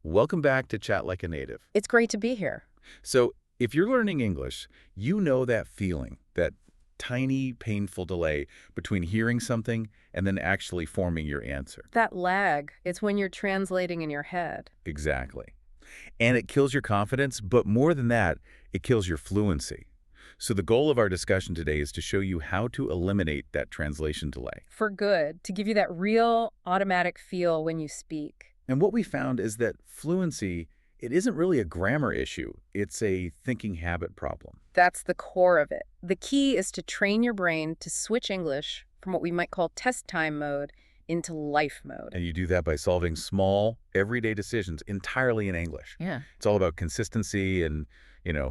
Welcome back to Chat Like a Native. It's great to be here. So, if you're learning English, you know that feeling, that tiny, painful delay between hearing something and then actually forming your answer. That lag, it's when you're translating in your head. Exactly. And it kills your confidence, but more than that, it kills your fluency. So the goal of our discussion today is to show you how to eliminate that translation delay. For good, to give you that real automatic feel when you speak. And what we found is that fluency, it isn't really a grammar issue. It's a thinking habit problem. That's the core of it. The key is to train your brain to switch English from what we might call test time mode into life mode. And you do that by solving small, everyday decisions entirely in English. Yeah. It's all about consistency and,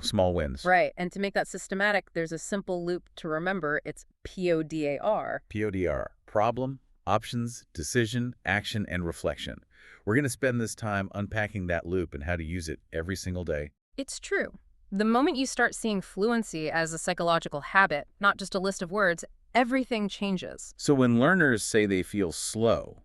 small wins. Right. And to make that systematic, there's a simple loop to remember. It's PODAR. PODR, problem, options, decision, action, and reflection. We're going to spend this time unpacking that loop and how to use it every single day. It's true. The moment you start seeing fluency as a psychological habit, not just a list of words, everything changes. So when learners say they feel slow,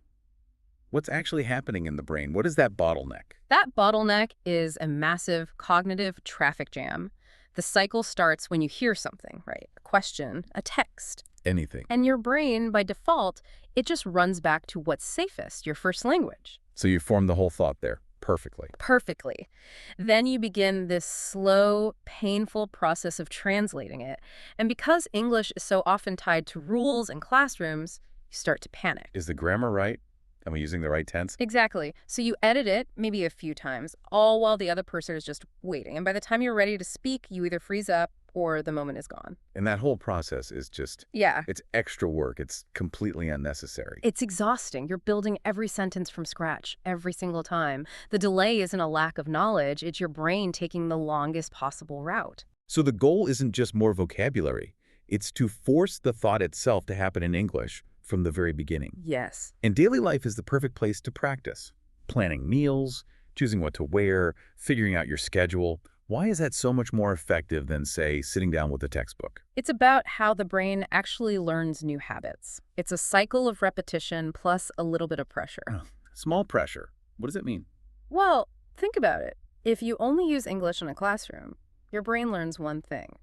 what's actually happening in the brain? What is that bottleneck? That bottleneck is a massive cognitive traffic jam. The cycle starts when you hear something, right? A question, a text. Anything. And your brain, by default, it just runs back to what's safest, your first language. So you form the whole thought there perfectly. Perfectly. Then you begin this slow, painful process of translating it. And because English is so often tied to rules and classrooms, you start to panic. Is the grammar right? Am I using the right tense? Exactly. So you edit it maybe a few times, all while the other person is just waiting. And by the time you're ready to speak, you either freeze up or the moment is gone. And that whole process is just, Yeah. it's extra work. It's completely unnecessary. It's exhausting. You're building every sentence from scratch every single time. The delay isn't a lack of knowledge. It's your brain taking the longest possible route. So the goal isn't just more vocabulary. It's to force the thought itself to happen in English from the very beginning. Yes. And daily life is the perfect place to practice. Planning meals, choosing what to wear, figuring out your schedule. Why is that so much more effective than, say, sitting down with a textbook? It's about how the brain actually learns new habits. It's a cycle of repetition plus a little bit of pressure. Oh, small pressure. What does it mean? Well, think about it. If you only use English in a classroom, your brain learns one thing.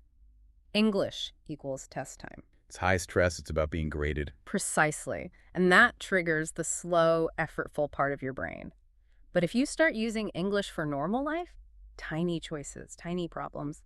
English equals test time. It's high stress. It's about being graded. Precisely. And that triggers the slow, effortful part of your brain. But if you start using English for normal life, tiny choices, tiny problems,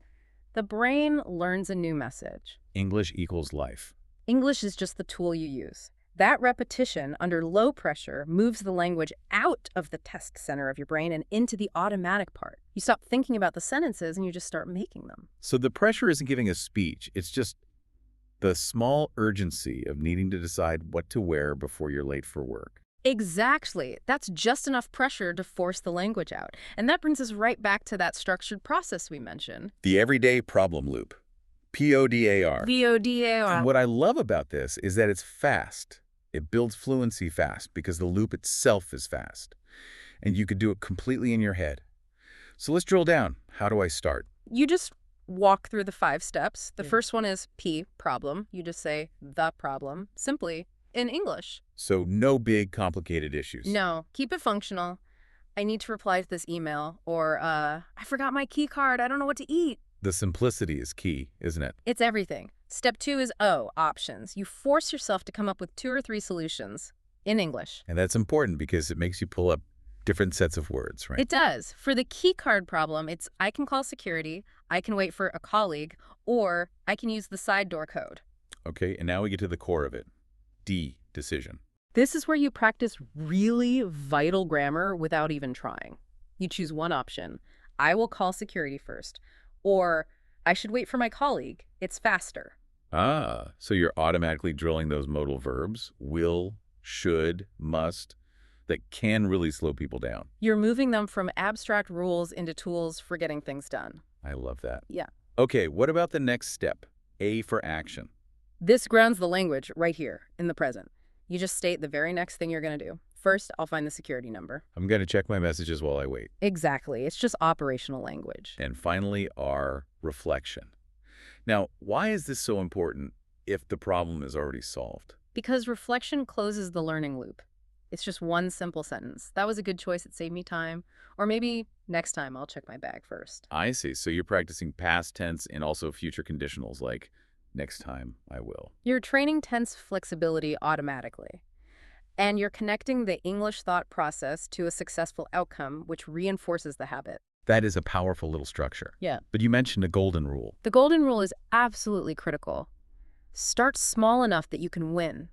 the brain learns a new message. English equals life. English is just the tool you use. That repetition under low pressure moves the language out of the test center of your brain and into the automatic part. You stop thinking about the sentences and you just start making them. So the pressure isn't giving a speech. It's just the small urgency of needing to decide what to wear before you're late for work. Exactly. That's just enough pressure to force the language out. And that brings us right back to that structured process we mentioned. The everyday problem loop. PODAR. VODAR. And what I love about this is that it's fast. It builds fluency fast because the loop itself is fast. And you could do it completely in your head. So let's drill down. How do I start? You just walk through the 5 steps. The first one is P, problem. You just say the problem, simply, in English. So no big complicated issues. No, keep it functional. I need to reply to this email, or I forgot my key card. I don't know what to eat. The simplicity is key, isn't it? It's everything. Step 2 is O, options. You force yourself to come up with 2 or 3 solutions in English. And that's important because it makes you pull up different sets of words, right? It does. For the key card problem, it's I can call security, I can wait for a colleague, or I can use the side door code. Okay, and now we get to the core of it. D, decision. This is where you practice really vital grammar without even trying. You choose one option. I will call security first. Or I should wait for my colleague. It's faster. Ah, so you're automatically drilling those modal verbs, will, should, must, that can really slow people down. You're moving them from abstract rules into tools for getting things done. I love that. Yeah. Okay, what about the next step? A for action. This grounds the language right here in the present. You just state the very next thing you're going to do. First, I'll find the security number. I'm going to check my messages while I wait. Exactly. It's just operational language. And finally, R, reflection. Now, why is this so important if the problem is already solved? Because reflection closes the learning loop. It's just one simple sentence. That was a good choice. It saved me time. Or maybe next time I'll check my bag first. I see. So you're practicing past tense and also future conditionals like next time I will. You're training tense flexibility automatically. And you're connecting the English thought process to a successful outcome, which reinforces the habit. That is a powerful little structure. Yeah. But you mentioned a golden rule. The golden rule is absolutely critical. Start small enough that you can win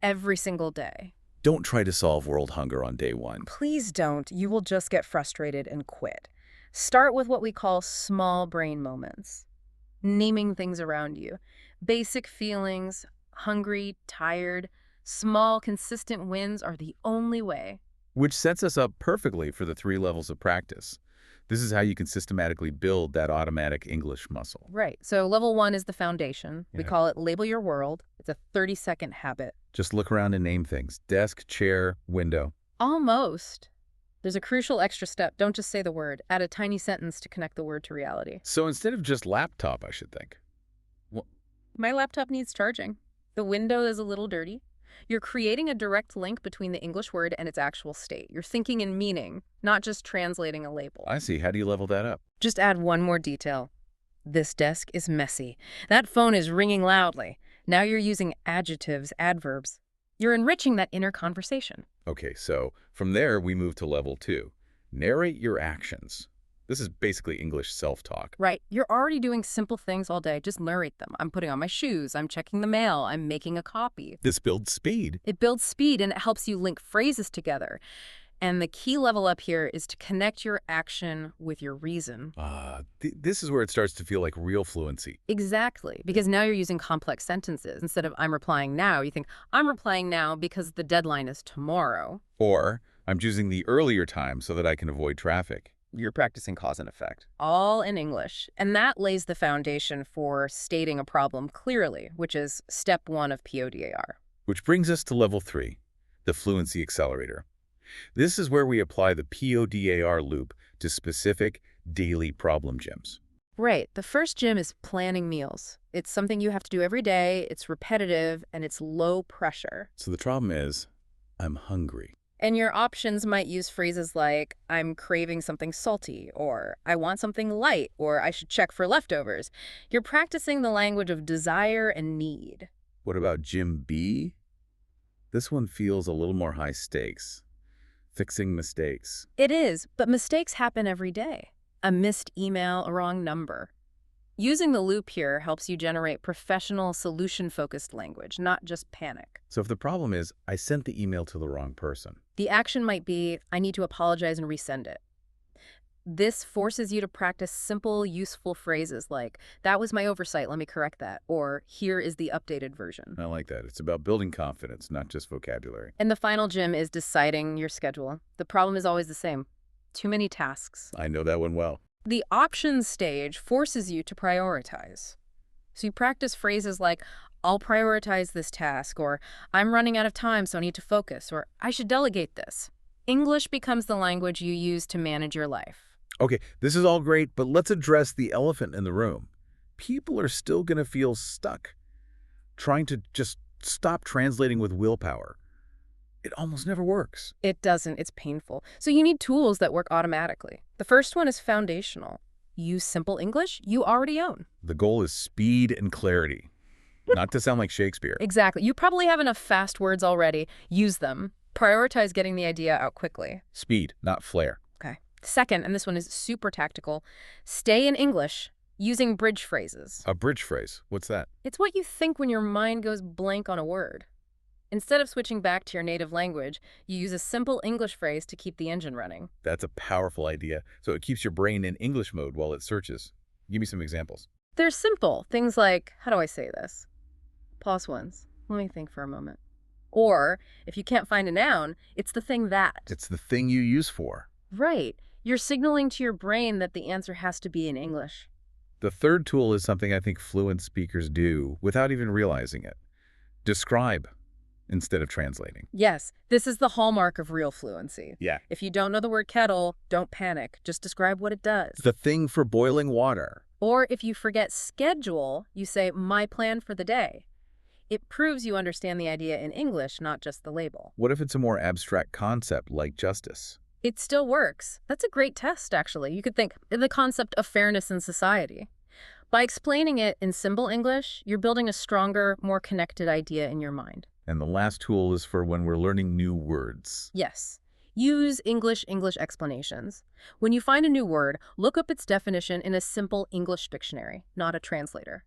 every single day. Don't try to solve world hunger on day one. Please don't. You will just get frustrated and quit. Start with what we call small brain moments. Naming things around you. Basic feelings, hungry, tired, small, consistent wins are the only way. Which sets us up perfectly for the 3 levels of practice. This is how you can systematically build that automatic English muscle. Right. So level 1 is the foundation. We Yeah. call it label your world. It's a 30-second habit. Just look around and name things. Desk, chair, window. Almost. There's a crucial extra step. Don't just say the word. Add a tiny sentence to connect the word to reality. So instead of just laptop, I should think. My laptop needs charging. The window is a little dirty. You're creating a direct link between the English word and its actual state. You're thinking in meaning, not just translating a label. I see. How do you level that up? Just add one more detail. This desk is messy. That phone is ringing loudly. Now you're using adjectives, adverbs. You're enriching that inner conversation. Okay, so from there we move to level 2. Narrate your actions. This is basically English self-talk. Right. You're already doing simple things all day. Just narrate them. I'm putting on my shoes. I'm checking the mail. I'm making a copy. This builds speed. It builds speed and it helps you link phrases together. And the key level up here is to connect your action with your reason. This is where it starts to feel like real fluency. Exactly. Because now you're using complex sentences. Instead of I'm replying now, you think I'm replying now because the deadline is tomorrow. Or I'm choosing the earlier time so that I can avoid traffic. You're practicing cause and effect. All in English. And that lays the foundation for stating a problem clearly, which is step 1 of PODAR. Which brings us to level 3, the fluency accelerator. This is where we apply the PODAR loop to specific daily problem gems. Right. The first gym is planning meals. It's something you have to do every day. It's repetitive and it's low pressure. So the problem is, I'm hungry. And your options might use phrases like, I'm craving something salty, or I want something light, or I should check for leftovers. You're practicing the language of desire and need. What about Gym B? This one feels a little more high stakes. Fixing mistakes. It is, but mistakes happen every day. A missed email, a wrong number. Using the loop here helps you generate professional, solution-focused language, not just panic. So if the problem is, I sent the email to the wrong person. The action might be, I need to apologize and resend it. This forces you to practice simple, useful phrases like, that was my oversight, let me correct that, or here is the updated version. I like that. It's about building confidence, not just vocabulary. And the final gym is deciding your schedule. The problem is always the same. Too many tasks. I know that one well. The options stage forces you to prioritize. So you practice phrases like, I'll prioritize this task, or I'm running out of time, so I need to focus, or I should delegate this. English becomes the language you use to manage your life. Okay, this is all great, but let's address the elephant in the room. People are still going to feel stuck, trying to just stop translating with willpower. It almost never works. It doesn't. It's painful. So you need tools that work automatically. The first one is foundational. Use simple English you already own. The goal is speed and clarity, not to sound like Shakespeare. Exactly. You probably have enough fast words already. Use them. Prioritize getting the idea out quickly. Speed, not flair. Okay. Second, and this one is super tactical, stay in English using bridge phrases. A bridge phrase, what's that? It's what you think when your mind goes blank on a word. Instead of switching back to your native language, you use a simple English phrase to keep the engine running. That's a powerful idea. So it keeps your brain in English mode while it searches. Give me some examples. They're simple. Things like, how do I say this? Pause once. Let me think for a moment. Or, if you can't find a noun, it's the thing that. It's the thing you use for. Right. You're signaling to your brain that the answer has to be in English. The third tool is something I think fluent speakers do without even realizing it. Describe instead of translating. Yes, this is the hallmark of real fluency. Yeah. If you don't know the word kettle, don't panic. Just describe what it does. The thing for boiling water. Or if you forget schedule, you say, my plan for the day. It proves you understand the idea in English, not just the label. What if it's a more abstract concept like justice? It still works. That's a great test, actually. You could think the concept of fairness in society. By explaining it in simple English, you're building a stronger, more connected idea in your mind. And the last tool is for when we're learning new words. Yes. Use English explanations. When you find a new word, look up its definition in a simple English dictionary, not a translator.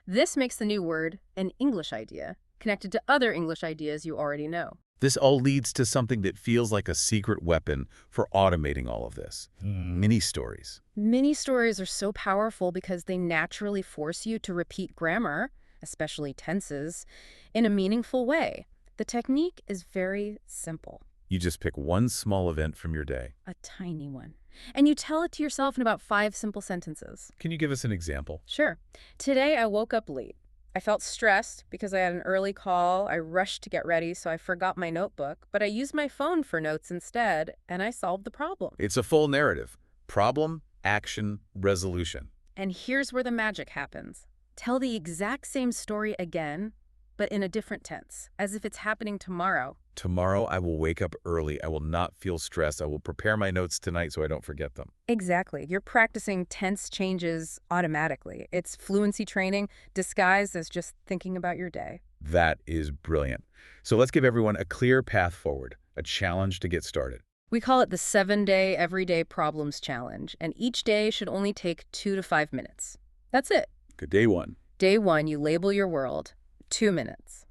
This makes the new word an English idea, connected to other English ideas you already know. This all leads to something that feels like a secret weapon for automating all of this. Mini stories. Mini stories are so powerful because they naturally force you to repeat grammar, especially tenses, in a meaningful way. The technique is very simple. You just pick one small event from your day. A tiny one. And you tell it to yourself in about 5 simple sentences. Can you give us an example? Sure. Today I woke up late. I felt stressed because I had an early call. I rushed to get ready, so I forgot my notebook, but I used my phone for notes instead, and I solved the problem. It's a full narrative. Problem, action, resolution. And here's where the magic happens. Tell the exact same story again, but in a different tense, as if it's happening tomorrow. Tomorrow I will wake up early. I will not feel stressed. I will prepare my notes tonight so I don't forget them. Exactly. You're practicing tense changes automatically. It's fluency training disguised as just thinking about your day. That is brilliant. So let's give everyone a clear path forward, a challenge to get started. We call it the 7-Day Everyday Problems Challenge, and each day should only take 2 to 5 minutes. That's it. Good. Day 1. Day 1, you label your world. 2 minutes.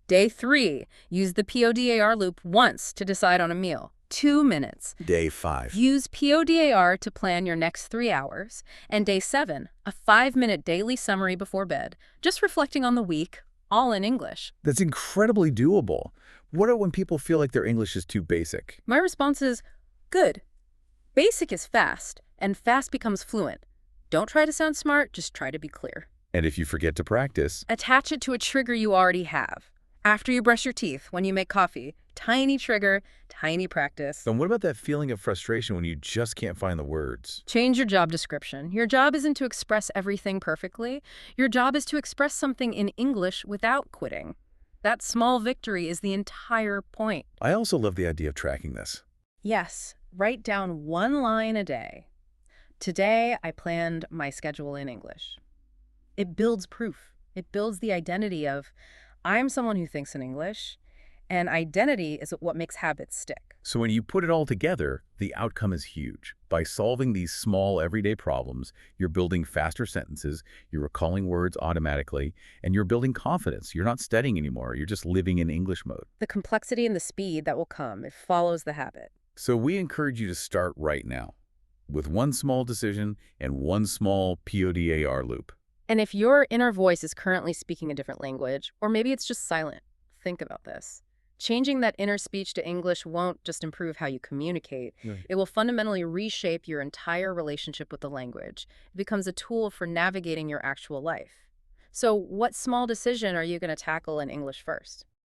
Day 3, use the PODAR loop once to decide on a meal. 2 minutes. Day 5. Use PODAR to plan your next 3 hours. And Day 7, a 5-minute daily summary before bed, just reflecting on the week, all in English. That's incredibly doable. What about when people feel like their English is too basic? My response is, good. Basic is fast, and fast becomes fluent. Don't try to sound smart, just try to be clear. And if you forget to practice, Attach it to a trigger you already have. After you brush your teeth, when you make coffee, tiny trigger, tiny practice. then what about that feeling of frustration when you just can't find the words? Change your job description. Your job isn't to express everything perfectly. Your job is to express something in English without quitting. That small victory is the entire point. I also love the idea of tracking this. Yes, write down 1 line a day. Today, I planned my schedule in English. It builds proof. It builds the identity of, I'm someone who thinks in English, and identity is what makes habits stick. So when you put it all together, the outcome is huge. By solving these small everyday problems, you're building faster sentences, you're recalling words automatically, and you're building confidence. You're not studying anymore, you're just living in English mode. The complexity and the speed that will come, it follows the habit. So we encourage you to start right now, with one small decision and one small PODAR loop. And if your inner voice is currently speaking a different language, or maybe it's just silent, think about this. Changing that inner speech to English won't just improve how you communicate. Right. It will fundamentally reshape your entire relationship with the language. It becomes a tool for navigating your actual life. So what small decision are you going to tackle in English first?